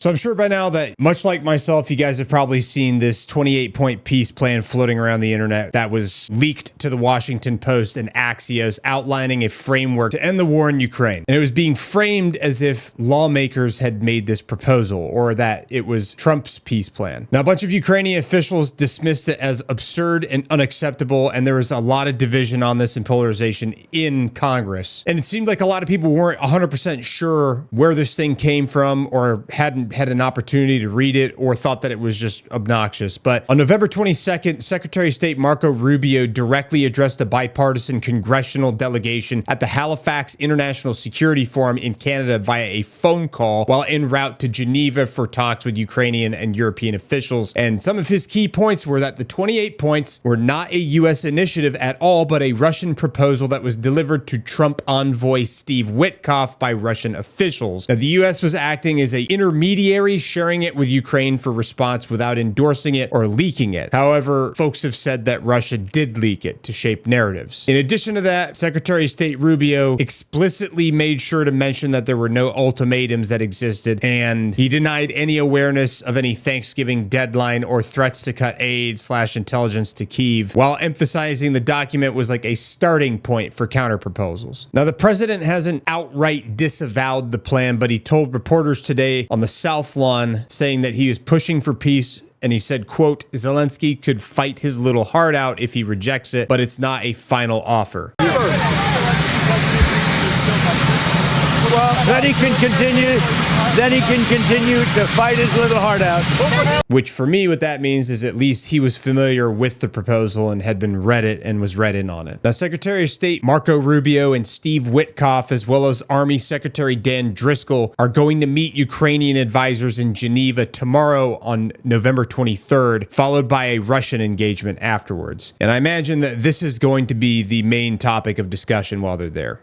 So I'm sure by now that, much like myself, you guys have probably seen this 28-point peace plan floating around the internet that was leaked to the Washington Post and Axios, outlining a framework to end the war in Ukraine. And it was being framed as if lawmakers had made this proposal, or that it was Trump's peace plan. Now, a bunch of Ukrainian officials dismissed it as absurd and unacceptable, and there was a lot of division on this and polarization in Congress. And it seemed like a lot of people weren't 100% sure where this thing came from, or hadn't had an opportunity to read it, or thought that it was just obnoxious. But on November 22nd, Secretary of State Marco Rubio directly addressed a bipartisan congressional delegation at the Halifax International Security Forum in Canada via a phone call while en route to Geneva for talks with Ukrainian and European officials. And some of his key points were that the 28 points were not a U.S. initiative at all, but a Russian proposal that was delivered to Trump envoy Steve Witkoff by Russian officials. Now, the U.S. was acting as an intermediary, sharing it with Ukraine for response without endorsing it or leaking it. However, folks have said that Russia did leak it to shape narratives. In addition to that, Secretary of State Rubio explicitly made sure to mention that there were no ultimatums that existed, and he denied any awareness of any Thanksgiving deadline or threats to cut aid/intelligence to Kyiv, while emphasizing the document was like a starting point for counterproposals. Now, the president hasn't outright disavowed the plan, but he told reporters today on the South Lawn, saying that he is pushing for peace. And he said, quote, Zelensky could fight his little heart out if he rejects it, but it's not a final offer. Well, then he can continue to fight his little heart out. Which for me, what that means is at least he was familiar with the proposal and had been read it and was read in on it. Now, Secretary of State Marco Rubio and Steve Witkoff, as well as Army Secretary Dan Driscoll, are going to meet Ukrainian advisors in Geneva tomorrow on November 23rd, followed by a Russian engagement afterwards. And I imagine that this is going to be the main topic of discussion while they're there.